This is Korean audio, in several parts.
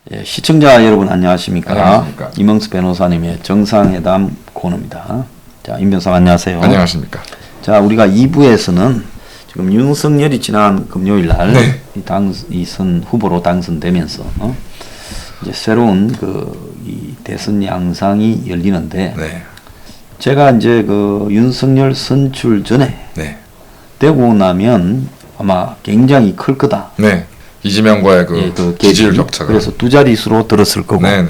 예, 시청자 여러분 안녕하십니까? 안녕하십니까? 이명수 변호사님의 정상회담 코너입니다. 자, 임 변호사 안녕하세요. 안녕하십니까? 자, 우리가 2부에서는 지금 윤석열이 지난 금요일 날 네. 이선 후보로 당선되면서 이제 새로운 이 대선 양상이 열리는데 네. 제가 이제 그 윤석열 선출 전에 네. 되고 나면 아마 굉장히 클 거다. 네. 이재명과의 예, 그 지지율 갭이. 격차가. 그래서 두 자릿수로 들었을 거고. 네네.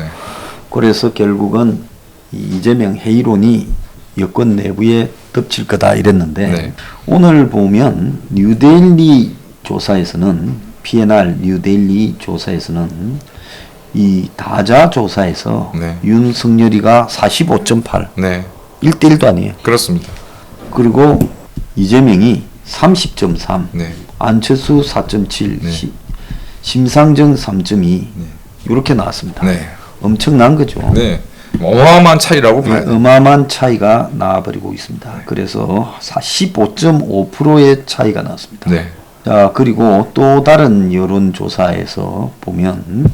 그래서 결국은 이 이재명 해이론이 여권 내부에 덮칠 거다 이랬는데 네. 오늘 보면 뉴데일리 조사에서는 PNR 뉴데일리 조사에서는 이 다자 조사에서 네. 윤석열이가 45.8 네. 1대1도 아니에요. 그렇습니다. 그리고 이재명이 30.3 네. 안철수 4.7 네. 심상정 3.2 이렇게 나왔습니다. 네. 엄청난 거죠. 네. 어마어마한 차이라고 봐야 돼요. 어마어마한 차이가 나와버리고 있습니다. 그래서 15.5%의 차이가 나왔습니다. 네. 자, 그리고 또 다른 여론조사에서 보면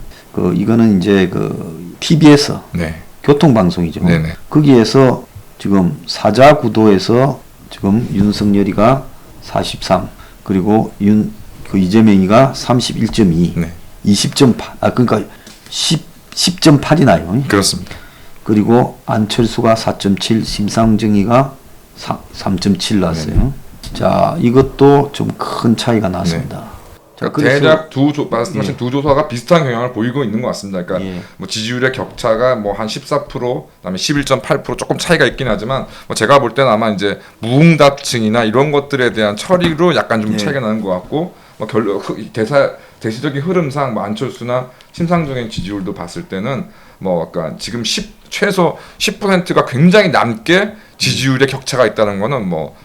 이거는 이제 TBS 네. 교통방송이죠. 네네. 거기에서 지금 사자 구도에서 지금 윤석열이가 43 그리고 이재명이가 31.2 네. 20.8 그러니까 10.8이 나요. 그렇습니다. 그리고 안철수가 4.7 심상정이가 3.7 나왔어요. 자, 이것도 좀 큰 차이가 났습니다. 자, 대략 말씀하신 두 조사가 비슷한 경향을 보이고 있는 것 같습니다. 그러니까 예. 뭐 지지율의 격차가 뭐 한 14%, 그다음에 11.8% 조금 차이가 있긴 하지만 뭐 제가 볼 때는 아마 이제 무응답층이나 이런 것들에 대한 처리로 약간 좀 예. 차이가 나는 것 같고 뭐 대시적인 흐름상 뭐 안철수나 심상정의 지지율도 봤을 때는 뭐 약간 지금 최소 10%가 굉장히 남게 지지율의 격차가 있다는 거는 뭐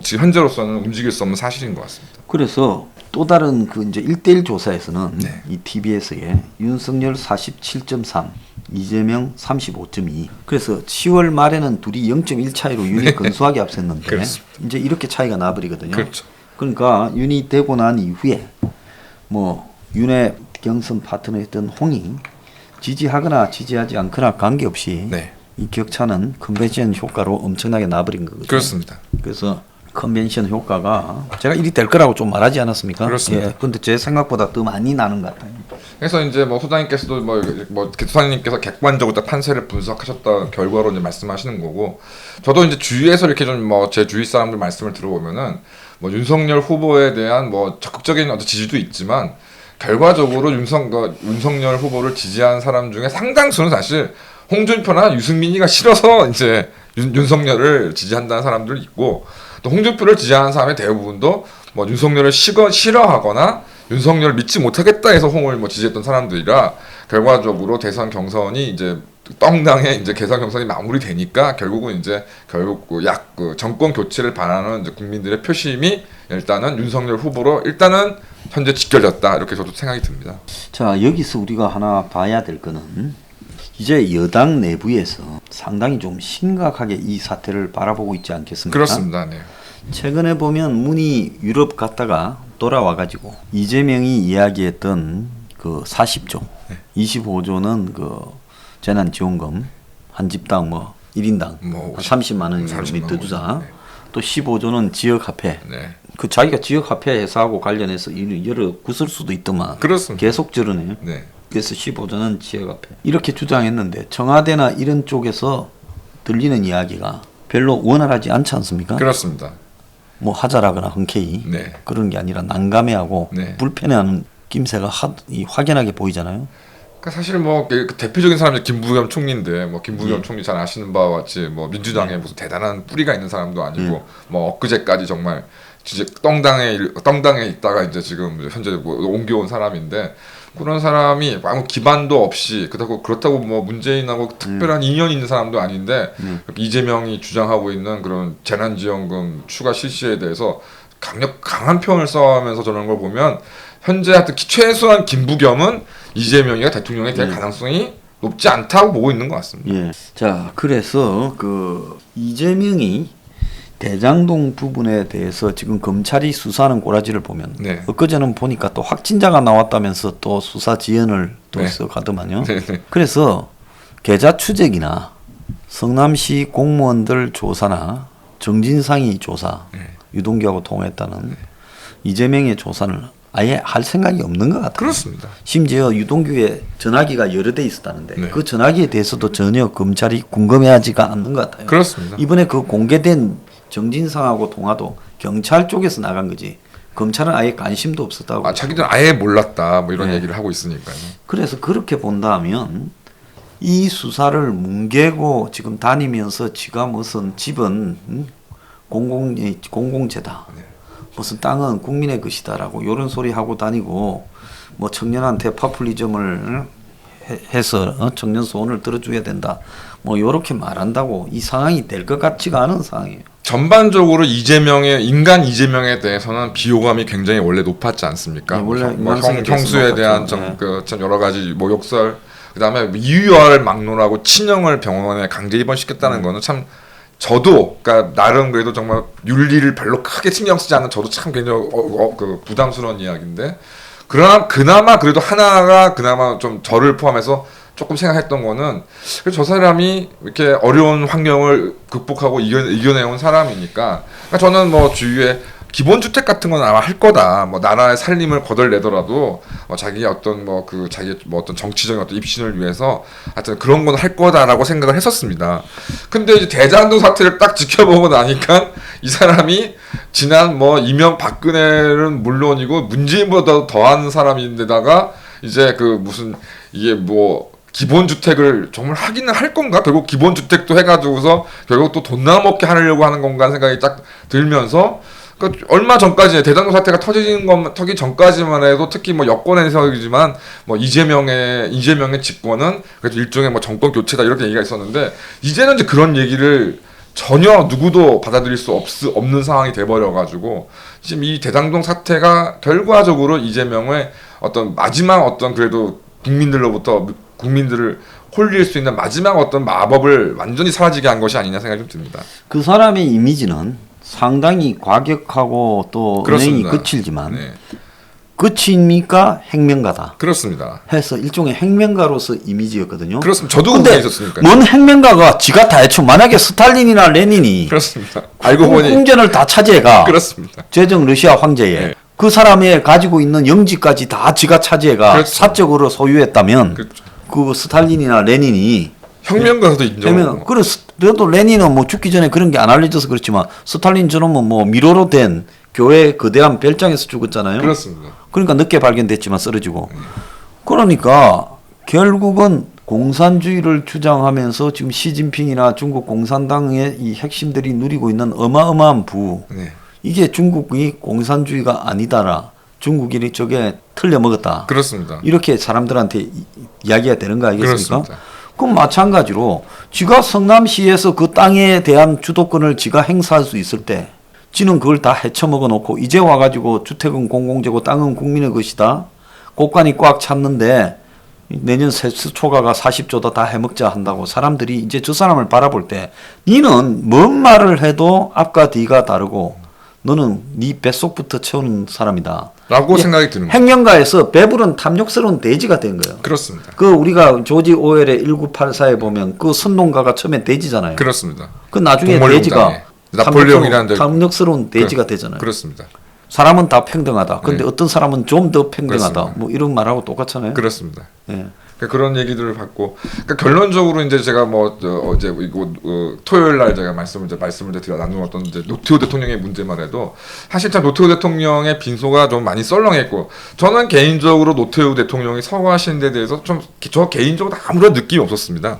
지금 현재로서는 움직일 수 없는 사실인 것 같습니다. 그래서 또 다른 이제 1대1 조사에서는 네. 이 TBS에 윤석열 47.3, 이재명 35.2. 그래서 10월 말에는 둘이 0.1 차이로 윤이 근소하게 앞섰는데 그렇습니다. 이제 이렇게 차이가 나버리거든요. 그렇죠. 그러니까 윤이 되고 난 이후에 뭐 윤의 경선 파트너였던 홍이 지지하거나 지지하지 않거나 관계없이 네. 이 격차는 컨벤션 효과로 엄청나게 나버린 거거든요. 그렇습니다. 그래서 컨벤션 효과가 제가 일이 될 거라고 좀 말하지 않았습니까? 그렇습니다. 예, 근데 제 생각보다 더 많이 나는 것 같아요. 그래서 이제 뭐 소장님께서도 뭐 소장님께서 객관적으로 딱 판세를 분석하셨다 결과로 이제 말씀하시는 거고, 저도 이제 주위에서 이렇게 좀 뭐 제 주위 사람들 말씀을 들어보면은 뭐 윤석열 후보에 대한 뭐 적극적인 어떤 지지도 있지만 결과적으로 윤석열 후보를 지지한 사람 중에 상당수는 사실 홍준표나 유승민이가 싫어서 이제 윤석열을 지지한다는 사람들 있고, 또 홍준표를 지지하는 사람의 대부분도 뭐 윤석열을 싫어하거나 윤석열을 믿지 못하겠다 해서 홍을 뭐 지지했던 사람들이라 결과적으로 대선 경선이 이제 떵당의 이제 개선 경선이 마무리되니까 결국 정권 교체를 바라는 이제 국민들의 표심이 일단은 윤석열 후보로 일단은 현재 지켜졌다, 이렇게 저도 생각이 듭니다. 자, 여기서 우리가 하나 봐야 될 거는 이제 여당 내부에서 상당히 좀 심각하게 이 사태를 바라보고 있지 않겠습니까? 그렇습니다. 네. 최근에 보면 문이 유럽 갔다가 돌아와가지고 이재명이 이야기했던 40조, 25조는 재난지원금 한 집당 1인당 뭐 30만 원 30만 밑에 원. 두자. 네. 또 15조는 지역화폐. 네. 자기가 지역화폐 회사하고 관련해서 여러 구설수도 있더만 그렇습니다. 계속 저러네요. 네. 그래서 15조는 지역화폐. 이렇게 주장했는데 청와대나 이런 쪽에서 들리는 이야기가 별로 원활하지 않지 않습니까? 그렇습니다. 뭐 하자라거나 흔쾌히 네. 그런 게 아니라 난감해하고 네. 불편해하는 낌새가 확연하게 보이잖아요. 그러니까 사실 그 대표적인 사람이 김부겸 총리인데, 뭐 김부겸 총리 잘 아시는 바와 같이 뭐 민주당에 무슨 대단한 뿌리가 있는 사람도 아니고, 뭐 엊그제까지 정말 진짜 떵당에 있다가 이제 지금 현재 뭐 옮겨온 사람인데, 그런 사람이 아무 기반도 없이 그렇다고 뭐 문재인하고 특별한 인연이 있는 사람도 아닌데 이재명이 주장하고 있는 그런 재난지원금 추가 실시에 대해서 강한 표현을 써가면서 저런 걸 보면 현재 하여튼 최소한 김부겸은 이재명이가 대통령이 될 가능성이 높지 않다고 보고 있는 것 같습니다. 예. 자, 그래서 이재명이 대장동 부분에 대해서 지금 검찰이 수사하는 꼬라지를 보면 네. 엊그제는 보니까 또 확진자가 나왔다면서 또 수사 지연을 또 네. 써가더만요. 네, 네. 그래서 계좌 추적이나 성남시 공무원들 조사나 정진상이 조사, 네. 유동규하고 통했다는 이재명의 조사는 아예 할 생각이 없는 것 같아요. 그렇습니다. 심지어 유동규의 전화기가 여러 대 있었다는데 네. 그 전화기에 대해서도 전혀 검찰이 궁금해하지가 않는 것 같아요. 그렇습니다. 이번에 그 공개된 정진상하고 통화도 경찰 쪽에서 나간 거지 검찰은 아예 관심도 없었다고. 아, 자기들은 아예 몰랐다 뭐 이런 네. 얘기를 하고 있으니까요. 그래서 그렇게 본다면 이 수사를 뭉개고 지금 다니면서 지가 무슨 집은 공공재다. 네. 무슨 땅은 국민의 것이다라고 이런 소리 하고 다니고 뭐 청년한테 파퓰리즘을 해서 청년 소원을 들어줘야 된다. 뭐 이렇게 말한다고 이 상황이 될 것 같지가 않은 상황이에요. 전반적으로 이재명의 인간 이재명에 대해서는 비호감이 굉장히 원래 높았지 않습니까? 네, 원래 뭐 인간성에 형수에 대해서 대한 높았죠. 참 여러 가지 모욕설, 그다음에 이유화를 막론하고 친형을 병원에 강제 입원시켰다는 거는 참 저도 그러니까 나름 그래도 정말 윤리를 별로 크게 신경 쓰지 않는 저도 참 굉장히 그 부담스러운 이야기인데 그러나 그나마 그래도 하나가 그나마 좀 저를 포함해서 조금 생각했던 거는 저 사람이 이렇게 어려운 환경을 극복하고 이겨내온 사람이니까 그러니까 저는 뭐 주위에 기본주택 같은 건 아마 할 거다. 뭐 나라의 살림을 거덜내더라도 자기의 어떤 뭐 그 자기의 뭐 어떤 정치적인 어떤 입신을 위해서 하여튼 그런 건 할 거다라고 생각을 했었습니다. 근데 이제 대장동 사태를 딱 지켜보고 나니까 이 사람이 지난 뭐 이명박근혜는 물론이고 문재인보다 더한 사람인데다가 이제 그 무슨 이게 뭐 기본주택을 정말 하기는 할 건가? 결국 기본주택도 해가지고서 결국 또 돈 나먹게 하려고 하는 건가 하는 생각이 딱 들면서 그러니까 얼마 전까지 대장동 사태가 터기 전까지만 해도 특히 뭐 여권에서이지만 뭐 이재명의 집권은 그래도 일종의 뭐 정권 교체다 이렇게 얘기가 있었는데 이제는 이제 그런 얘기를 전혀 누구도 받아들일 수 없는 상황이 돼버려가지고 지금 이 대장동 사태가 결과적으로 이재명의 어떤 마지막 어떤 그래도 국민들을 홀릴 수 있는 마지막 어떤 마법을 완전히 사라지게 한 것이 아니냐 생각이 좀 듭니다. 그 사람의 이미지는 상당히 과격하고 또 은행이 그렇습니다. 거칠지만 네. 끝입니까 행명가다 그렇습니다. 해서 일종의 행명가로서 이미지였거든요. 그렇습니다. 저도 근데 그게 있었으니까요. 뭔 행명가가 지가 다 해쳐. 만약에 스탈린이나 레닌이 그렇습니다. 알고 보니 궁전을 다 차지해가 그렇습니다. 제정 러시아 황제에 네. 그 사람의 가지고 있는 영지까지 다 지가 차지해가 그렇죠. 사적으로 소유했다면 그렇죠. 그 스탈린이나 레닌이 혁명가도 인정하고 그래도 레닌은 뭐 죽기 전에 그런 게 안 알려져서 그렇지만 스탈린 저놈은 뭐 미로로 된 교회 거대한 별장에서 죽었잖아요. 그렇습니다. 그러니까 늦게 발견됐지만 쓰러지고. 그러니까 결국은 공산주의를 주장하면서 지금 시진핑이나 중국 공산당의 이 핵심들이 누리고 있는 어마어마한 부. 네. 이게 중국이 공산주의가 아니다라. 중국인이 저게 틀려 먹었다. 그렇습니다. 이렇게 사람들한테 이야기가 되는 거 아니겠습니까? 그렇습니다. 그럼 마찬가지로 지가 성남시에서 그 땅에 대한 주도권을 지가 행사할 수 있을 때 지는 그걸 다 헤쳐먹어 놓고 이제 와가지고 주택은 공공재고 땅은 국민의 것이다. 곳간이 꽉 찼는데 내년 세수 초과가 40조다 다 해먹자 한다고 사람들이 이제 저 사람을 바라볼 때 니는 뭔 말을 해도 앞과 뒤가 다르고 너는 네 뱃속부터 채우는 사람이다. 라고 생각이 드는 거예요. 행명가에서 배부른 탐욕스러운 돼지가 된 거예요. 그렇습니다. 그 우리가 조지 오웰의 1984에 보면 그 선동가가 처음에 돼지잖아요. 그렇습니다. 그 나중에 동물농장에. 돼지가 나폴레옹이라는 탐욕스러운 돼지가 되잖아요. 그렇습니다. 사람은 다 평등하다. 근데 네. 어떤 사람은 좀 더 평등하다. 그렇습니다. 뭐 이런 말하고 똑같잖아요. 그렇습니다. 예. 그런 얘기들을 받고 그러니까 결론적으로 이제 제가 뭐 어제 이거 토요일 날 제가 말씀을 드려 나누었던 이제 노태우 대통령의 문제만 해도 사실 참 노태우 대통령의 빈소가 좀 많이 썰렁했고 저는 개인적으로 노태우 대통령이 서거하신 데 대해서 좀 저 개인적으로 아무런 느낌이 없었습니다.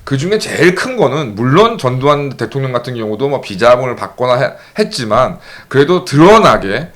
그 중에 제일 큰 거는 물론 전두환 대통령 같은 경우도 뭐 비자금을 받거나 했지만 그래도 드러나게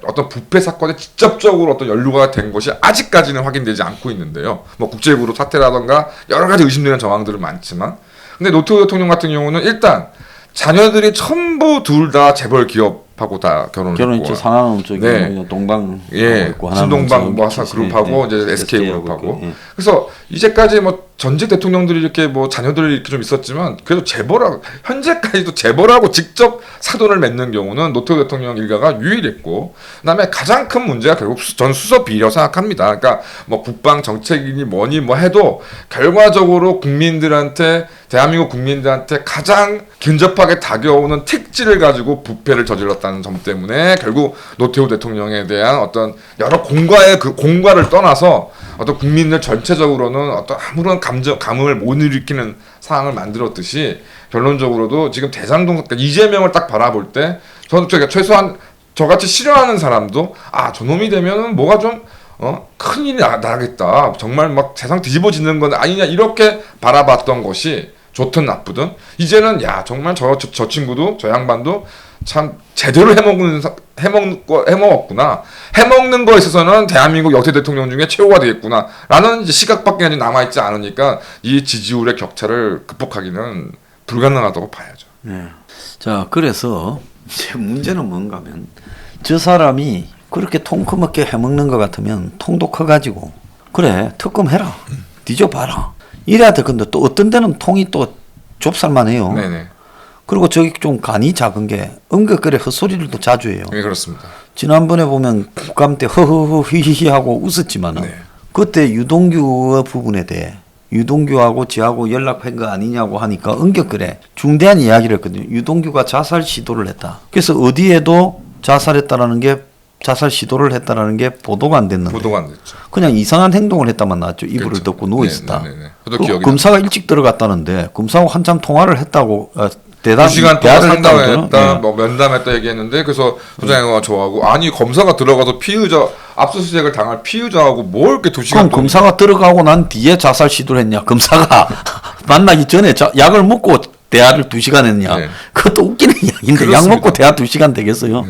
어떤 부패 사건에 직접적으로 어떤 연루가 된 것이 아직까지는 확인되지 않고 있는데요. 뭐 국제그룹 사태라던가 여러 가지 의심되는 정황들은 많지만, 근데 노태우 대통령 같은 경우는 일단 자녀들이 전부 둘 다 재벌 기업하고 다 결혼했고, 있죠. 상암 쪽에 네. 동방 예, 있고 신동방 뭐 그룹하고 이제 SK 그룹하고, 그래서 이제까지 뭐 전직 대통령들이 이렇게 뭐 자녀들이 이렇게 좀 있었지만 그래도 재벌하고 현재까지도 재벌하고 직접 사돈을 맺는 경우는 노태우 대통령 일가가 유일했고, 그다음에 가장 큰 문제가 결국 전 수서 비리라고 생각합니다. 그러니까 뭐 국방 정책이니 뭐니 뭐 해도 결과적으로 국민들한테, 대한민국 국민들한테 가장 근접하게 다가오는 택지를 가지고 부패를 저질렀다는 점 때문에 결국 노태우 대통령에 대한 어떤 여러 공과를 떠나서 어떤 국민들 전체적으로는 어떤 아무런 감흥을 못 일으키는 상황을 만들었듯이, 결론적으로도 지금 대장동, 그러니까 이재명을 딱 바라볼 때 저는 최소한 저같이 싫어하는 사람도 저놈이 되면은 뭐가 좀 큰일이 나겠다, 정말 막 세상 뒤집어지는 건 아니냐, 이렇게 바라봤던 것이 좋든 나쁘든 이제는 정말 저 친구도, 저 양반도 참 제대로 해먹었구나. 해먹는 거에 있어서는 대한민국 역대 대통령 중에 최고가 되겠구나 라는 이제 시각밖에 남아있지 않으니까 이 지지율의 격차를 극복하기는 불가능하다고 봐야죠. 네. 자, 그래서 이제 문제는 뭔가 하면, 저 사람이 그렇게 통 크게 해먹는 것 같으면 통도 커가지고 그래 특검해라, 뒤져봐라 이래야 돼. 근데 또 어떤 데는 통이 또 좁쌀만해요. 네네. 그리고 저기 좀 간이 작은 게 은근거리 헛소리를 또 자주 해요. 네, 그렇습니다. 지난번에 보면 국감 때 허허허 히히히 하고 웃었지만은 네. 그때 유동규 부분에 대해 유동규하고 지하고 연락한 거 아니냐고 하니까 은격거래 중대한 이야기를 했거든요. 유동규가 자살 시도를 했다. 그래서 어디에도 자살 시도를 했다라는 게 보도가 안 됐는데, 보도가 안 됐죠. 그냥 이상한 행동을 했다만 나왔죠. 이불을 그렇죠. 덮고 누워 있었다. 네네네. 저도 기억이 검사가 일찍 들어갔다는데 검사하고 한참 통화를 했다고, 2시간 동안 상담했다, 네. 뭐 면담했다 얘기했는데, 그래서 소장이가 저하고 아니 검사가 들어가서 피의자 압수수색을 당할 피의자하고 뭘 이렇게 2시간 그럼 검사가 들어가고 난 뒤에 자살 시도를 했냐? 검사가 만나기 전에 약을 먹고 대화를 2시간 했냐? 네. 그것도 웃기는 이야기인데, 그렇습니다. 약 먹고 대화 2시간 되겠어요?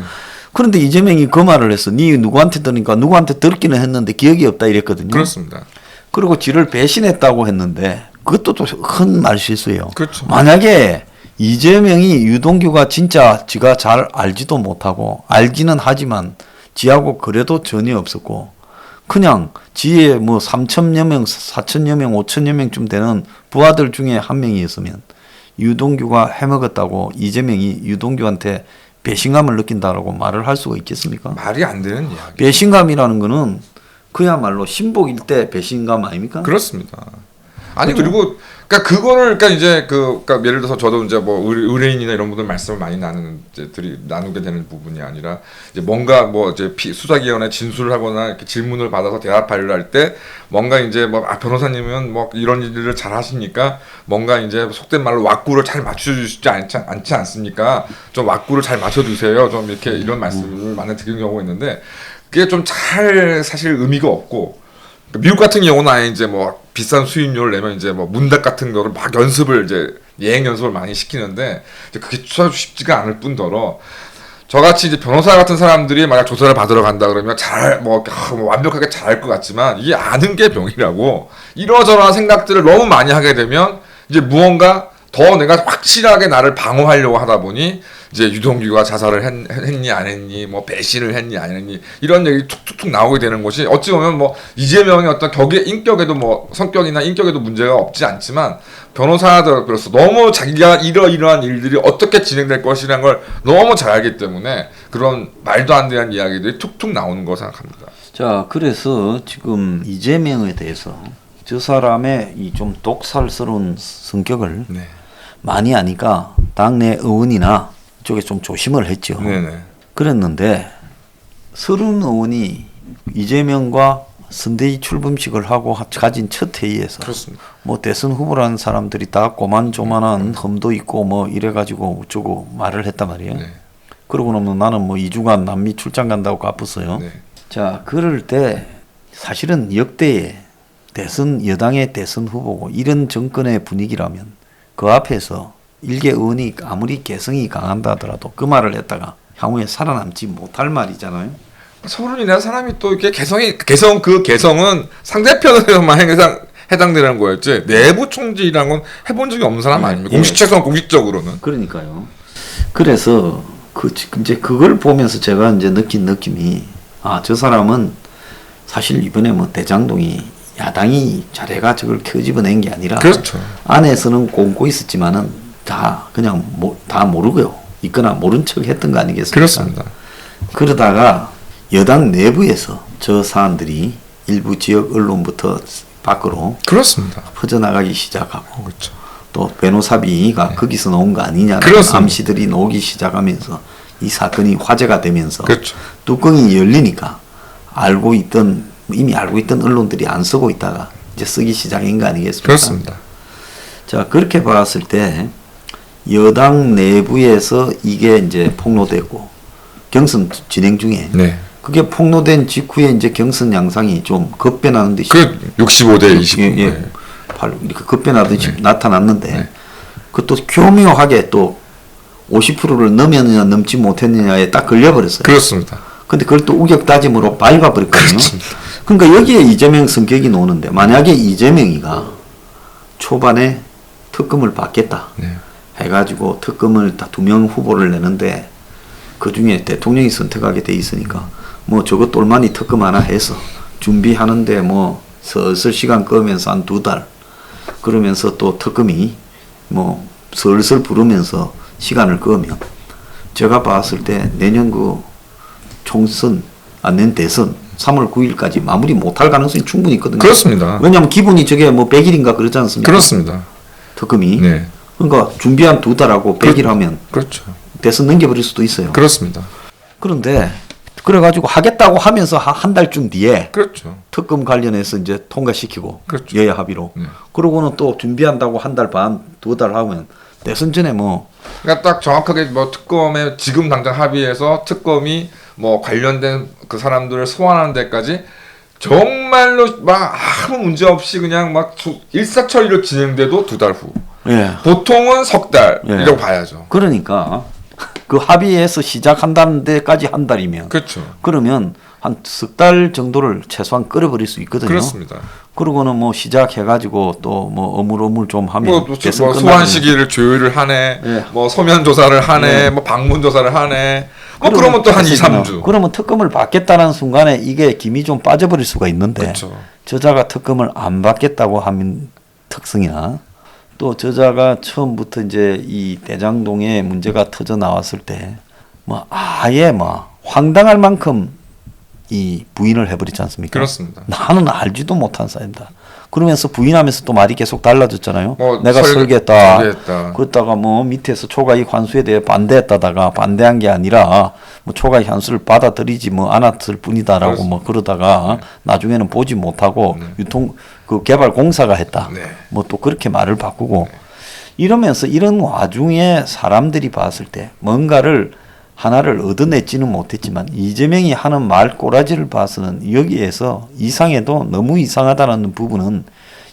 그런데 이재명이 그 말을 했어. 니 누구한테 들으니까 누구한테 들기는 했는데 기억이 없다 이랬거든요. 그렇습니다. 그리고 지를 배신했다고 했는데 그것도 또 큰 말실수예요. 그렇죠. 만약에 이재명이 유동규가 진짜 지가 잘 알지도 못하고, 알기는 하지만 지하고 그래도 전혀 없었고, 그냥 지에 뭐 3천여 명, 4천여 명, 5천여 명쯤 되는 부하들 중에 한 명이었으면 유동규가 해먹었다고 이재명이 유동규한테 배신감을 느낀다라고 말을 할 수가 있겠습니까? 말이 안 되는 이야기. 배신감이라는 거는 그야말로 신복일 때 배신감 아닙니까? 그렇습니다. 아니 그리고 그러니까 그거를 그러니까 이제 그러니까 예를 들어서 저도 이제 뭐 의뢰인이나 이런 분들 말씀을 많이 나누게 되는 부분이 아니라, 이제 뭔가 뭐 이제 수사기관에 진술을 하거나 이렇게 질문을 받아서 대답하려 할 때 뭔가 이제 뭐 변호사님은 뭐 이런 일들을 잘 하시니까 뭔가 이제 속된 말로 왁구를 잘 맞춰주시지 않지 않습니까? 좀 왁구를 잘 맞춰주세요. 좀 이렇게 이런 말씀을 많이 드리는 경우가 있는데, 그게 좀 잘 사실 의미가 없고, 미국 같은 경우는 아예 이제 뭐 비싼 수임료를 내면 이제 뭐 문답 같은 거를 막 연습을 이제 예행 연습을 많이 시키는데, 이제 그게 쉽지가 않을 뿐더러 저같이 이제 변호사 같은 사람들이 만약 조사를 받으러 간다 그러면 뭐 완벽하게 잘할 것 같지만 이게 아는 게 병이라고, 이러저러한 생각들을 너무 많이 하게 되면 이제 무언가 더 내가 확실하게 나를 방어하려고 하다 보니 이제 유동규가 자살을 했니 안 했니, 뭐 배신을 했니 안 했니, 이런 얘기 툭툭툭 나오게 되는 것이, 어찌 보면 뭐 이재명의 어떤 인격에도 뭐 성격이나 인격에도 문제가 없지 않지만, 변호사들로서 너무 자기가 이러이러한 일들이 어떻게 진행될 것이라는 걸 너무 잘 알기 때문에 그런 말도 안 되는 이야기들이 툭툭 나오는 거 생각합니다. 자, 그래서 지금 이재명에 대해서 저 사람의 이 좀 독살스러운 성격을 네. 많이 아니까 당내 의원이나 쪽에 좀 조심을 했죠. 네네. 그랬는데 서른 의원이 이재명과 선대위 출범식을 하고 가진 첫 회의에서, 그렇습니다. 뭐 대선 후보라는 사람들이 다 고만조만한 험도 있고 뭐 이래가지고 어쩌고 말을 했단 말이에요. 네. 그러고 나면 나는 뭐 2주간 남미 출장 간다고 갚았어요. 네. 자, 그럴 때 사실은 역대의 여당의 대선 후보고 이런 정권의 분위기라면 그 앞에서 일개 의원이 아무리 개성이 강한다 하더라도 그 말을 했다가 향후에 살아남지 못할 말이잖아요. 서른이나 사람이 또 이렇게 개성은 상대편에서만 해당되는 거였지, 내부 총질이라는 건 해본 적이 없는 사람 아닙니까? 공식적으로는. 그러니까요. 그래서 이제 그걸 보면서 제가 이제 느낀 느낌이, 저 사람은 사실 이번에 뭐 대장동이 야당이 자래가 저걸 켜집어낸 게 아니라 그렇죠. 안에서는 공고 있었지만은 다 그냥 다 모르고요. 있거나 모른 척 했던 거 아니겠습니까? 그렇습니다. 그러다가 여당 내부에서 저 사안들이 일부 지역 언론부터 밖으로 그렇습니다. 퍼져나가기 시작하고 그렇죠. 또 변호사비가 거기서 나온 거 아니냐는 그렇습니다. 암시들이 나오기 시작하면서 이 사건이 화제가 되면서 그렇죠. 뚜껑이 열리니까 이미 알고 있던 언론들이 안 쓰고 있다가 이제 쓰기 시작인 거 아니겠습니까? 그렇습니다. 자, 그렇게 봤을 때 여당 내부에서 이게 이제 폭로됐고 경선 진행 중에 네. 그게 폭로된 직후에 이제 경선 양상이 좀 급변하는 듯이 그 65대 29. 예, 예. 네. 바로 이렇게 급변하듯이 네. 나타났는데 네. 그것도 교묘하게 또 50%를 넘었느냐 넘지 못했느냐에 딱 걸려버렸어요. 그렇습니다. 근데 그걸 또 우격다짐으로 밟아버렸거든요. 그렇습니다. 그러니까 여기에 이재명 성격이 나오는데 만약에 이재명이가 초반에 특검을 받겠다 네. 해가지고 특검을 다 2명 후보를 내는데 그 중에 대통령이 선택하게 돼 있으니까 뭐 저거 똘마니 특검 하나 해서 준비하는데 뭐 슬슬 시간 끌면서 한 2달 그러면서 또 특검이 뭐 슬슬 부르면서 시간을 끄면 제가 봤을 때 내년 그 총선 내년 대선 3월 9일까지 마무리 못할 가능성이 충분히 있거든요. 그렇습니다. 왜냐하면 기본이 저게 뭐 100일인가 그러지 않습니까? 그렇습니다. 특검이. 네. 그러니까 준비한 2달하고 100일 하면 그렇죠. 대선 넘겨버릴 수도 있어요. 그렇습니다. 그런데 그래가지고 하겠다고 하면서 한 달쯤 뒤에 그렇죠. 특검 관련해서 이제 통과시키고 그렇죠. 여야 합의로 네. 그러고는 또 준비한다고 한 달 반, 2달 하면 대선 전에 뭐 그러니까 딱 정확하게 뭐 특검에 지금 당장 합의해서 특검이 뭐 관련된 그 사람들을 소환하는 데까지 정말로 막 아무 문제 없이 그냥 막 일사천리로 진행돼도 2달 후. 예. 보통은 석 달이라고 예. 봐야죠. 그러니까 그 합의해서 시작한다는 데까지 한 달이면 그렇죠. 그러면 한 석 달 정도를 최소한 끌어버릴 수 있거든요. 그렇습니다. 그러고는 뭐 시작해가지고 또 뭐 어물어물 좀 하면 대선 뭐 소환 끝나면 시기를 조율을 하네, 예. 뭐 서면 조사를 하네, 예. 뭐 방문 조사를 하네, 뭐 그러면 또 한 2, 3주. 그러면 특검을 받겠다는 순간에 이게 김이 좀 빠져버릴 수가 있는데 그렇죠. 저자가 특검을 안 받겠다고 하면 특성이나 또 저자가 처음부터 이제 이 대장동에 문제가 터져 나왔을 때 뭐 아예 뭐 황당할 만큼 이 부인을 해버리지 않습니까? 그렇습니다. 나는 알지도 못한 사람이다. 그러면서 부인하면서 또 말이 계속 달라졌잖아요. 뭐 내가 설계했다. 설계했다. 그러다가 뭐 밑에서 초과이익 환수에 대해 반대했다다가 반대한 게 아니라 뭐 초과이익 환수를 받아들이지 뭐 않았을 뿐이다라고 그렇습니다. 뭐 그러다가 나중에는 보지 못하고 유통 그 개발 공사가 했다. 네. 뭐 또 그렇게 말을 바꾸고 이러면서 이런 와중에 사람들이 봤을 때 뭔가를 하나를 얻어내지는 못했지만 이재명이 하는 말 꼬라지를 봐서는 여기에서 이상해도 너무 이상하다는 부분은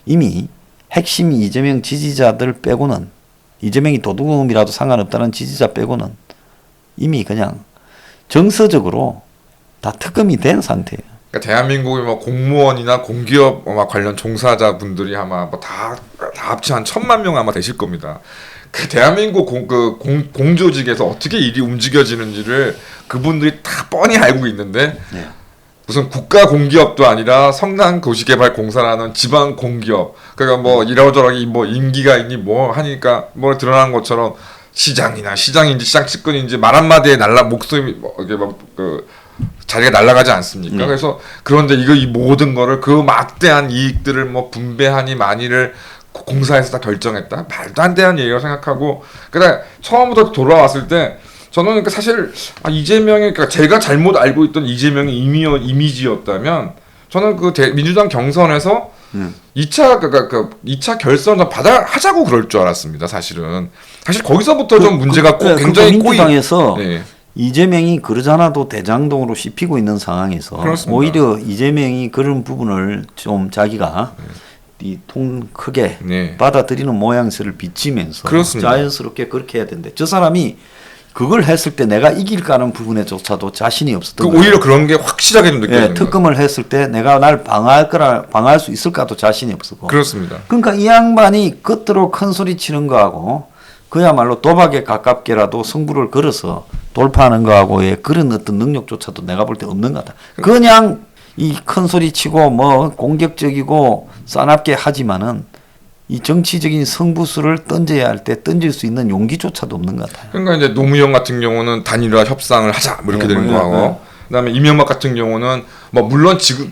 이미 핵심 이재명 지지자들 빼고는 이재명이 도둑놈이라도 상관없다는 지지자 빼고는 이미 그냥 정서적으로 다 특검이 된 상태예요. 그러니까 대한민국의 뭐 공무원이나 공기업 관련 종사자분들이 아마 뭐 다 합치 한 1,000만 명 아마 되실 겁니다. 그 대한민국 공조직에서 어떻게 일이 움직여지는지를 그분들이 다 뻔히 알고 있는데 네. 무슨 국가 공기업도 아니라 성남 도시개발공사라는 지방 공기업 그러니까 뭐 이러저러기 뭐 임기가 있니 뭐 하니까 뭐 드러난 것처럼 시장인지 시장 측근인지 말 한마디에 목숨이 뭐 이게 그 자리가 날아가지 않습니까? 그래서 그런데 이 모든 거를 그 막대한 이익들을 뭐 분배하니 많이를 공사에서 다 결정했다. 말도 안 되는 얘기라고 생각하고 그다음 처음부터 돌아왔을 때 저는 그러니까 사실 이재명이 그러니까 제가 잘못 알고 있던 이재명의 이미지였다면 저는 그 민주당 경선에서 2차 그러니까 2차 결선을 하자고 그럴 줄 알았습니다. 사실 거기서부터 좀 문제가 굉장히 민주당에서 네. 이재명이 그러잖아도 대장동으로 씹히고 있는 상황에서 그렇습니다. 오히려 이재명이 그런 부분을 좀 자기가 이 통 크게 네. 받아들이는 모양새를 비치면서 그렇습니다. 자연스럽게 그렇게 해야 되는데 저 사람이 그걸 했을 때 내가 이길까 하는 부분에조차도 자신이 없었던 거예요. 오히려 그런 게 확실하게 좀 느껴지는 거예요. 특검을 했을 때 내가 날 방어할 수 있을까도 자신이 없었고. 그렇습니다. 그러니까 이 양반이 끝으로 큰 소리 치는 거하고 그야말로 도박에 가깝게라도 승부를 걸어서 돌파하는 거하고의 그런 어떤 능력조차도 내가 볼 때 없는 것 같다. 그냥 이 큰 소리 치고 뭐 공격적이고 싸납게 하지만은 이 정치적인 승부수를 던져야 할 때 던질 수 있는 용기조차도 없는 것 같아요. 그러니까 이제 노무현 같은 경우는 단일화 협상을 하자 뭐 이렇게 네, 되는 뭐, 거하고 네. 그다음에 이명박 같은 경우는 뭐 물론 지금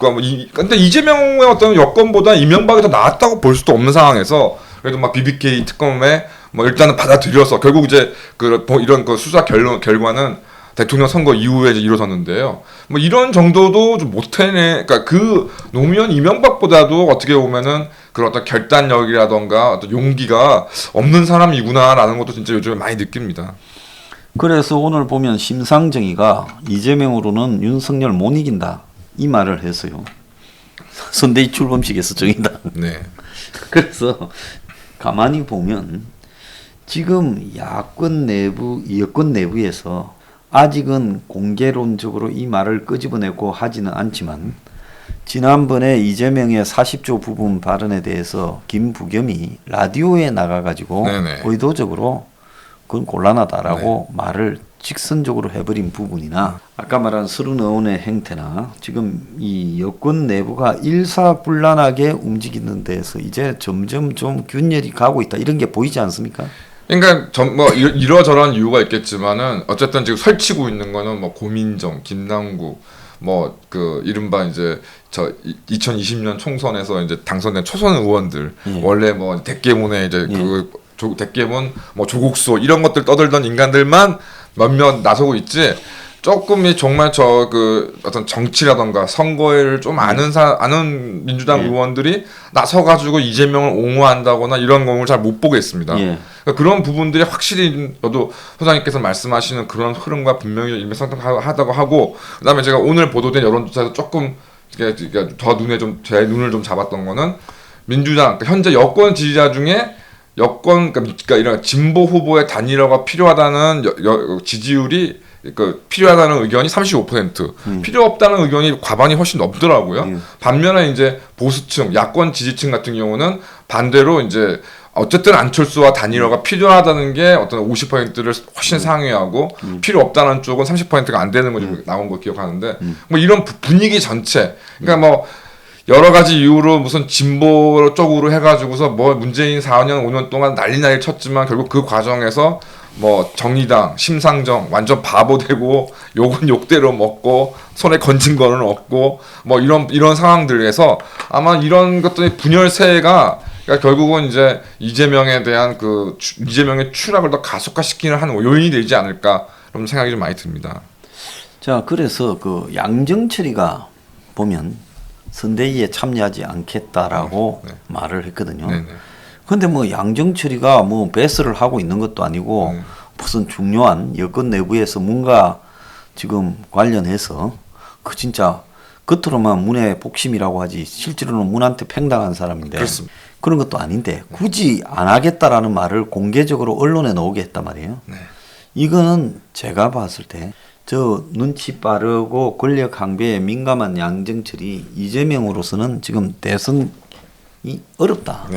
근데 이재명의 어떤 여건보다 이명박이 더 나았다고 볼 수도 없는 상황에서 그래도 막 BBK 특검에 뭐 일단은 받아들여서 결국 이제 그 이런 그 수사 결과는 대통령 선거 이후에 이제 이루어졌는데요. 뭐 이런 정도도 좀 못해내. 그러니까 그 노무현 이명박보다도 어떻게 보면은 그런 어떤 결단력이라던가 어떤 용기가 없는 사람이구나라는 것도 진짜 요즘에 많이 느낍니다. 그래서 오늘 보면 심상정이가 이재명으로는 윤석열 못 이긴다 이 말을 했어요. 선대위 출범식에서 정의다. 네. 그래서 가만히 보면 지금 야권 내부, 여권 내부에서 아직은 공개론적으로 이 말을 끄집어내고 하지는 않지만 지난번에 이재명의 40조 부분 발언에 대해서 김부겸이 라디오에 나가가지고 네네. 의도적으로 그건 곤란하다라고 말을 직선적으로 해버린 부분이나 아까 말한 서른 의원의 행태나 지금 이 여권 내부가 일사불란하게 움직이는 데서 이제 점점 좀 균열이 가고 있다 이런 게 보이지 않습니까? 그러니까 뭐 이러저러한 이유가 있겠지만은 어쨌든 지금 설치고 있는 거는 뭐 고민정, 김남국 뭐 그 이른바 이제 저 2020년 총선에서 이제 당선된 초선 의원들 원래 뭐 대깨문에 이제 그 대깨문 뭐 조국수 이런 것들 떠들던 인간들만 몇몇 나서고 있지. 조금 정말 저 그 어떤 정치라던가 선거를 좀 아는 민주당 의원들이 나서가지고 이재명을 옹호한다거나 이런 경우를 잘 못 보겠습니다. 그러니까 그런 부분들이 확실히 저도 소장님께서 말씀하시는 그런 흐름과 분명히 일맥상통하다고 하고 그다음에 제가 오늘 보도된 여론조사에서 조금 더 제 눈을 좀 잡았던 거는 민주당 그러니까 현재 여권 지지자 중에 그러니까 이런 진보 후보의 단일화가 필요하다는 지지율이 그 필요하다는 의견이 35%, 필요 없다는 의견이 과반이 훨씬 넘더라고요. 반면에 이제 보수층, 야권 지지층 같은 경우는 반대로 이제 어쨌든 안철수와 단일화가 필요하다는 게 어떤 50%를 훨씬 상회하고 필요 없다는 쪽은 30%가 안 되는 거 좀 나온 거 기억하는데 뭐 이런 분위기 전체, 그러니까 뭐 여러 가지 이유로 무슨 진보 쪽으로 해가지고서 뭐 문재인 4년 5년 동안 난리 쳤지만 결국 그 과정에서 뭐 정의당, 심상정 완전 바보 되고 욕은 욕대로 먹고 손에 건진 거는 없고 뭐 이런 상황들에서 아마 이런 것들이 분열세가 그러니까 결국은 이제 이재명에 대한 그 이재명의 추락을 더 가속화시키는 한 요인이 되지 않을까 그런 생각이 좀 많이 듭니다. 자, 그래서 그 양정철이가 보면 선대위에 참여하지 않겠다라고 말을 했거든요. 근데 뭐 양정철이가 뭐 배설을 하고 있는 것도 아니고 무슨 중요한 여권 내부에서 뭔가 지금 관련해서 그 진짜 겉으로만 문의 복심이라고 하지 실제로는 문한테 팽당한 사람인데 그렇습니다. 그런 것도 아닌데 굳이 안 하겠다라는 말을 공개적으로 언론에 나오게 했단 말이에요. 이거는 제가 봤을 때 저 눈치 빠르고 권력 항배에 민감한 양정철이 이재명으로서는 지금 대선이 어렵다.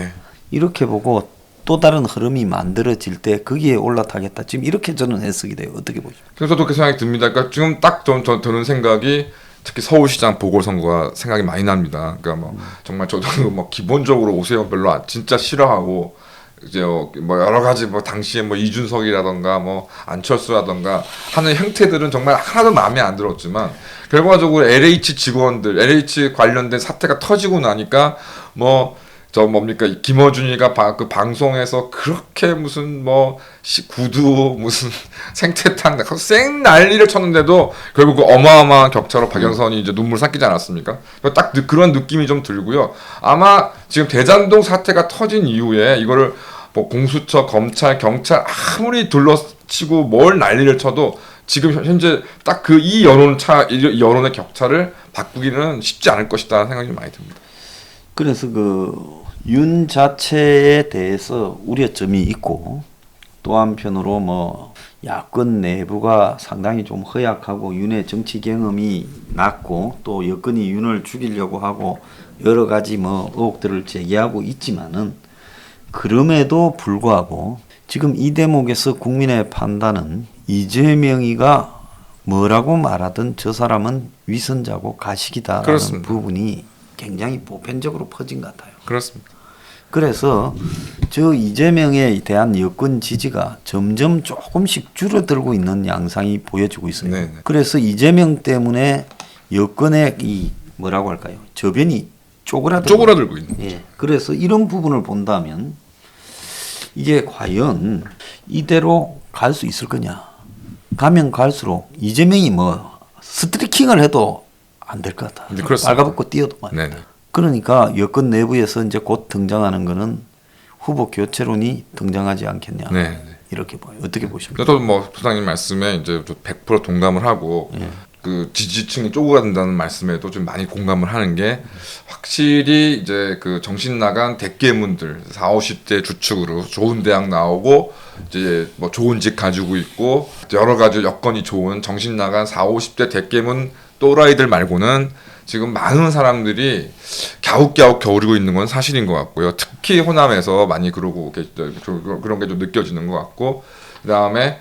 이렇게 보고 또 다른 흐름이 만들어질 때 거기에 올라타겠다. 지금 이렇게 저는 해석이 돼요. 어떻게 보십니까? 그래서 그렇게 생각이 듭니다. 그러니까 지금 딱 드는 생각이 특히 서울시장 보궐선거가 생각이 많이 납니다. 그러니까 뭐 정말 저도 뭐 기본적으로 오세훈 별로 진짜 싫어하고 이제 뭐 여러 가지 뭐 당시에 뭐 이준석이라던가 뭐 안철수라던가 하는 형태들은 정말 하나도 마음에 안 들었지만 결과적으로 LH 직원들, LH 관련된 사태가 터지고 나니까 뭐 저 뭡니까 김어준이가 그 방송에서 그렇게 무슨 뭐 구두 무슨 생태탕 쌩 난리를 쳤는데도 결국 그 어마어마한 격차로 박영선이 이제 눈물 삭히지 않았습니까? 딱 그런 느낌이 좀 들고요. 아마 지금 대장동 사태가 터진 이후에 이거를 뭐 공수처, 검찰, 경찰 아무리 둘러치고 뭘 난리를 쳐도 지금 현재 딱 그 이 여론의 격차를 바꾸기는 쉽지 않을 것이다 생각이 좀 많이 듭니다. 그래서 그 윤 자체에 대해서 우려점이 있고 또 한편으로 뭐 야권 내부가 상당히 좀 허약하고 윤의 정치 경험이 낮고 또 여권이 윤을 죽이려고 하고 여러 가지 뭐 의혹들을 제기하고 있지만은 그럼에도 불구하고 지금 이 대목에서 국민의 판단은 이재명이가 뭐라고 말하든 저 사람은 위선자고 가식이다라는 그렇습니다. 부분이 굉장히 보편적으로 퍼진 것 같아요. 그렇습니다. 그래서 저 이재명에 대한 여권 지지가 점점 조금씩 줄어들고 있는 양상이 보여지고 있습니다. 네네. 그래서 이재명 때문에 여권의 이 뭐라고 할까요? 저변이 쪼그라들고 있는 거죠. 예. 그래서 이런 부분을 본다면 이게 과연 이대로 갈 수 있을 거냐? 가면 갈수록 이재명이 뭐 스트리킹을 해도 안 될 것 같아. 네, 그렇습니다. 빨가벗고 뛰어도 말이야. 네네. 그러니까 여권 내부에서 이제 곧 등장하는 거는 후보 교체론이 등장하지 않겠냐. 네. 이렇게 봐요. 어떻게 보십니까? 저도 뭐 부장님 말씀에 이제 100% 동감을 하고 그 지지층이 쪼그라든다는 말씀에도 좀 많이 공감을 하는 게 확실히 이제 그 정신 나간 대깨문들 40, 50대 주축으로 좋은 대학 나오고 이제 뭐 좋은 집 가지고 있고 여러 가지 여건이 좋은 정신 나간 40, 50대 대깨문 또라이들 말고는 지금 많은 사람들이 갸웃갸웃 겨울이고 있는 건 사실인 것 같고요. 특히 호남에서 많이 그러고 그런 게 좀 느껴지는 것 같고 그다음에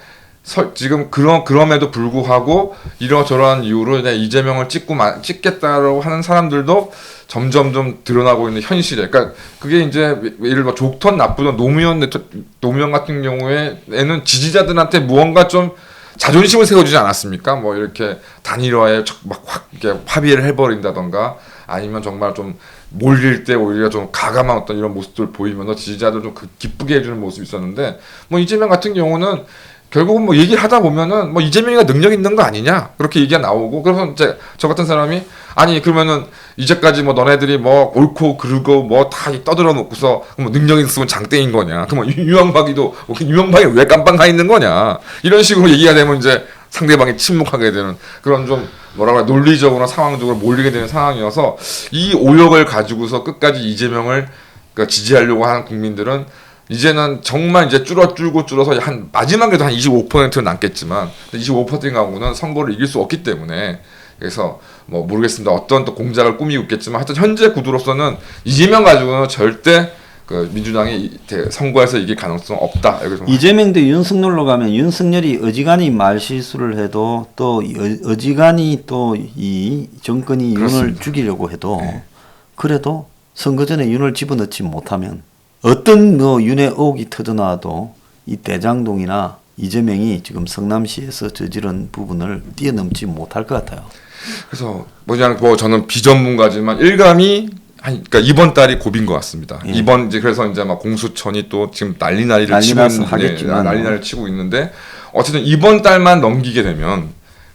지금 그럼에도 불구하고 이러저러한 이유로 그냥 이재명을 찍겠다라고 하는 사람들도 점점 좀 드러나고 있는 현실에, 그러니까 그게 이제 예를 들어 좋던 나쁘던 노무현 같은 경우에는 지지자들한테 무언가 좀 자존심을 세워주지 않았습니까? 뭐 이렇게 단일화에 막 확 합의를 해버린다던가 아니면 정말 좀 몰릴 때 오히려 좀 가감한 어떤 이런 모습들 보이면서 지지자들 좀 기쁘게 해주는 모습이 있었는데 뭐 이재명 같은 경우는 결국은 뭐 얘기를 하다 보면은 뭐 이재명이가 능력 있는 거 아니냐 그렇게 얘기가 나오고 그래서 이제 저 같은 사람이 아니 그러면은 이제까지 뭐 너네들이 뭐 옳고 그르고 뭐 다 떠들어 놓고서 뭐 능력 있으면 장땡인 거냐 그럼 유명박이도 유명박이 왜 깜빵 가 있는 거냐 이런 식으로 얘기가 되면 이제 상대방이 침묵하게 되는 그런 좀 뭐라고 해야 논리적으로 상황적으로 몰리게 되는 상황이어서 이 오역을 가지고서 끝까지 이재명을 그러니까 지지하려고 하는 국민들은 이제는 정말 이제 줄어서 한 마지막에도 한 25%는 남겠지만 25%인 경우는 선거를 이길 수 없기 때문에 그래서 뭐 모르겠습니다. 어떤 또 공작을 꾸미고 있겠지만 하여튼 현재 구도로서는 이재명 가지고는 절대 그 민주당이 선거에서 이길 가능성 없다. 이재명 대 윤석열로 가면 윤석열이 어지간히 말실수를 해도 또 어지간히 또 이 정권이 그렇습니다. 윤을 죽이려고 해도 네. 그래도 선거 전에 윤을 집어넣지 못하면 어떤 뭐 윤의 의혹이 터져나와도 이 대장동이나 이재명이 지금 성남시에서 저지른 부분을 뛰어넘지 못할 것 같아요. 그래서 뭐 저는 비전문가지만 일감이 그러니까 이번 달이 고비인 것 같습니다. 예. 이번 이제 그래서 이제 막 공수처니 또 지금 난리를 치고 있는데 어쨌든 이번 달만 넘기게 되면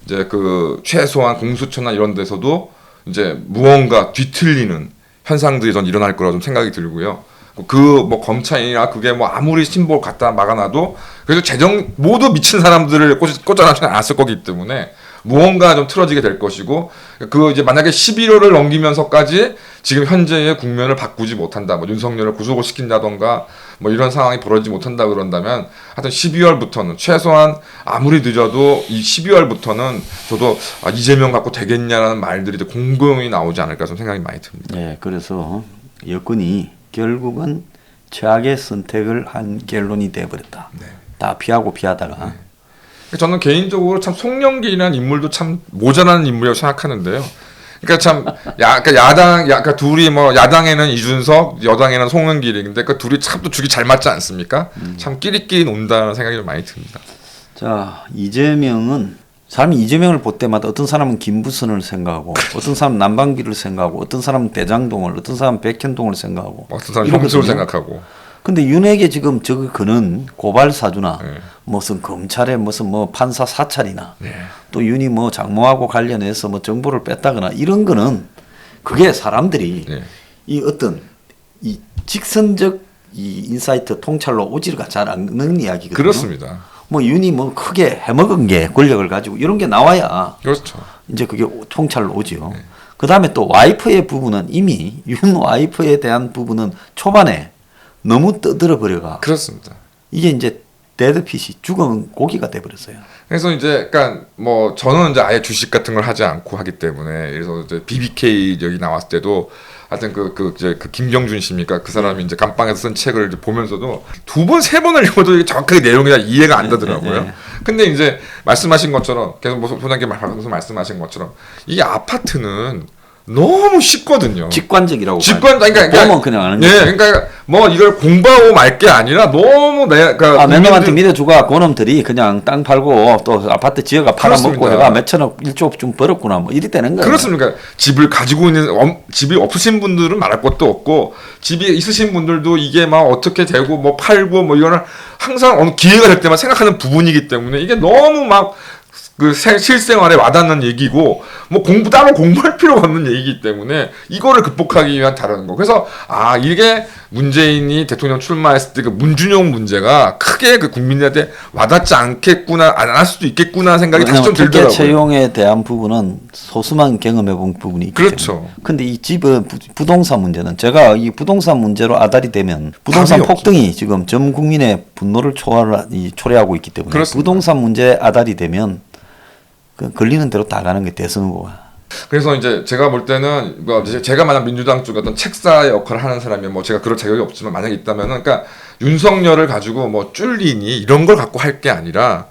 이제 그 최소한 공수처나 이런 데서도 이제 무언가 뒤틀리는 현상들이 전 일어날 거라고 좀 생각이 들고요. 그 뭐 검찰이나 그게 뭐 아무리 신보 갖다 막아놔도 그래도 모두 미친 사람들을 꽂아놔지는 않았을 거기 때문에 무언가 좀 틀어지게 될 것이고 그 이제 만약에 11월을 넘기면서까지 지금 현재의 국면을 바꾸지 못한다. 뭐 윤석열을 구속을 시킨다던가 뭐 이런 상황이 벌어지지 못한다 그런다면 하여튼 12월부터는 최소한 아무리 늦어도 이 12월부터는 저도 이재명 갖고 되겠냐라는 말들이 이제 공공이 나오지 않을까 좀 생각이 많이 듭니다. 네, 그래서 여권이 결국은 최악의 선택을 한 결론이 돼버렸다. 네. 다 피하다가. 저는 개인적으로 참 송영길이라는 인물도 참 모자라는 인물이라고 생각하는데요. 그러니까 참 그러니까 둘이 뭐 야당에는 이준석, 여당에는 송영길인데 그 둘이 참 또 죽이 잘 맞지 않습니까? 참 끼리끼리 논다는 생각이 좀 많이 듭니다. 자, 사람이 이재명을 볼 때마다 어떤 사람은 김부선을 생각하고 어떤 사람은 남방기를 생각하고 어떤 사람은 대장동을 어떤 사람은 백현동을 생각하고 어떤 사람은 형수를 생각하고 근데 윤핵에 지금 저거 그는 고발 사주나 네. 무슨 검찰의 무슨 뭐 판사 사찰이나 네. 또 윤이 뭐 장모하고 관련해서 뭐 정보를 뺐다거나 이런 거는 그게 사람들이 네. 이 어떤 이 직선적 이 인사이트 통찰로 오지가 잘 않는 이야기거든요. 그렇습니다. 뭐 윤이 뭐 크게 해먹은 게 권력을 가지고 이런 게 나와야 그렇죠. 이제 그게 통찰로 오죠. 그 다음에 또 와이프의 부분은 이미 윤 와이프에 대한 부분은 초반에 너무 떠들어 버려가. 그렇습니다. 이게 이제 데드핏이 죽은 고기가 돼버렸어요. 그래서 이제 약간 뭐 저는 이제 아예 주식 같은 걸 하지 않고 하기 때문에 그래서 이제 BBK 여기 나왔을 때도 하여튼 이제 그 김경준 씨입니까? 그 사람이 이제 감방에서 쓴 책을 이제 보면서도 2번, 3번을 읽어도 정확하게 내용이 다 이해가 안 되더라고요. 근데 이제 말씀하신 것처럼 계속 뭐 소장님 말씀하신 것처럼 이 아파트는 너무 쉽거든요. 직관적이라고. 그러니까 보면 그냥 아는 예, 거죠. 그러니까 뭐 이걸 공부하고 말 게 아니라 너무 그러니까 맨놈한테 믿어주가 그놈들이 그냥 땅 팔고 또 아파트 지어가 팔아먹고 그렇습니다. 해가 몇천억 1조 좀 벌었구나 뭐 이리 되는 거예요. 그렇습니까? 집을 가지고 있는 집이 없으신 분들은 말할 것도 없고 집이 있으신 분들도 이게 막 어떻게 되고 뭐 팔고 뭐 이거는 항상 어느 기회가 될 때만 생각하는 부분이기 때문에 이게 너무 막 그 실생활에 와닿는 얘기고 뭐 따로 공부할 필요가 없는 얘기이기 때문에 이거를 극복하기 위한 다른 거. 그래서 이게 문재인이 대통령 출마했을 때 그 문준용 문제가 크게 그 국민들한테 와닿지 않겠구나, 안 할 수도 있겠구나 생각이 다시 좀 특혜 들더라고요. 채용에 대한 부분은 소수만 경험해본 부분이 있기 그렇죠. 때문에. 근데 이 집은 부동산 문제는 제가 이 부동산 문제로 아달이 되면 부동산 답이 폭등이 지금 전 국민의 분노를 초래하고 있기 때문에 그렇습니다. 부동산 문제에 아달이 되면 그 걸리는 대로 다 가는 게 대선 후보가. 그래서 이제 제가 볼 때는 뭐 제가 만약 민주당 쪽 어떤 책사의 역할을 하는 사람이 뭐 제가 그럴 자격이 없지만 만약에 있다면은 그러니까 윤석열을 가지고 뭐 쫄리니 이런 걸 갖고 할 게 아니라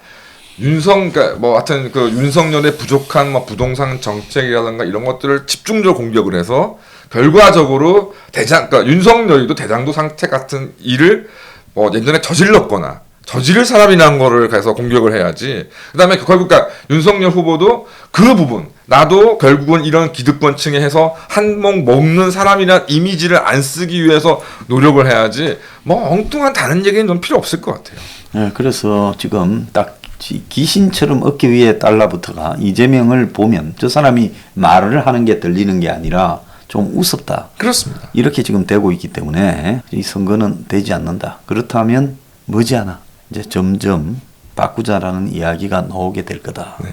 그러니까 뭐 하여튼 그 윤석열의 부족한 뭐 부동산 정책이라든가 이런 것들을 집중적으로 공격을 해서 결과적으로 그러니까 윤석열이도 대장도 상태 같은 일을 뭐 예전에 저질렀거나 저지를 사람이라는 거를 가서 공격을 해야지. 그다음에 결국 그러니까 윤석열 후보도 그 부분 나도 결국은 이런 기득권층에 해서 한몫 먹는 사람이란 이미지를 안 쓰기 위해서 노력을 해야지. 뭐 엉뚱한 다른 얘기는 좀 필요 없을 것 같아요. 네, 그래서 지금 딱 귀신처럼 어깨 위에 달라붙어가 이재명을 보면 저 사람이 말을 하는 게 들리는 게 아니라 좀 우습다. 그렇습니다. 이렇게 지금 되고 있기 때문에 이 선거는 되지 않는다. 그렇다면 머지않아 이제 점점 바꾸자라는 이야기가 나오게 될 거다. 네.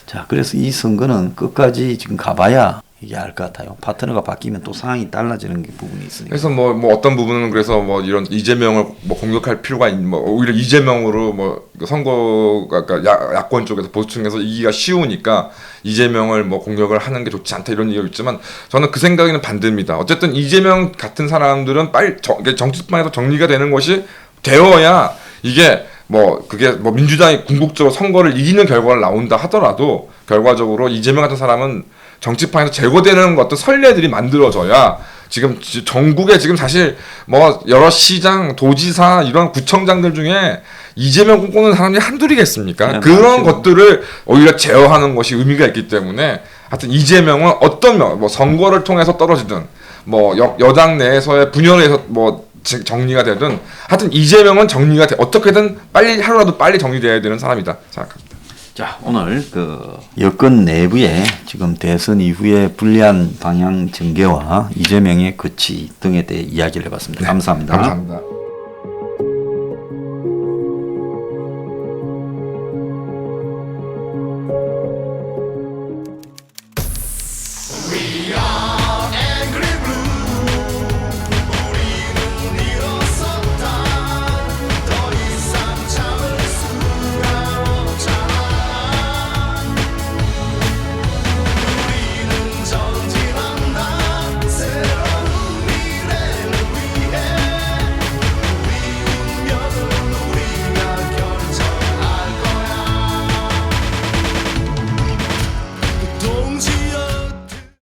자, 그래서 이 선거는 끝까지 지금 가봐야 이게 알 것 같아요. 파트너가 바뀌면 또 상황이 달라지는 게 부분이 있으니까. 그래서 뭐 어떤 부분은 그래서 뭐 이런 이재명을 뭐 공격할 필요가 뭐 오히려 이재명으로 뭐 선거가 그러니까 야권 쪽에서 보수층에서 이기가 쉬우니까 이재명을 뭐 공격을 하는 게 좋지 않다 이런 얘기가 있지만 저는 그 생각에는 반대입니다. 어쨌든 이재명 같은 사람들은 빨리 정치판에서 정리가 되는 것이 되어야 이게 뭐 그게 뭐 민주당이 궁극적으로 선거를 이기는 결과를 나온다 하더라도 결과적으로 이재명 같은 사람은 정치판에서 제거되는 어떤 선례들이 만들어져야 지금 전국에 지금 사실 뭐 여러 시장, 도지사 이런 구청장들 중에 이재명 꿈꾸는 사람이 한둘이겠습니까? 네, 그런 맞죠. 것들을 오히려 제어하는 것이 의미가 있기 때문에 하여튼 이재명은 어떤 뭐 선거를 통해서 떨어지든 뭐 여당 내에서의 분열에서 뭐 정리가 되든 하여튼 이재명은 정리가 어떻게든 빨리 하루라도 빨리 정리돼야 되는 사람이다 생각합니다. 자, 오늘 그 여권 내부의 지금 대선 이후의 불리한 방향 전개와 이재명의 거치 등에 대해 이야기를 해봤습니다. 감사합니다. 감사합니다.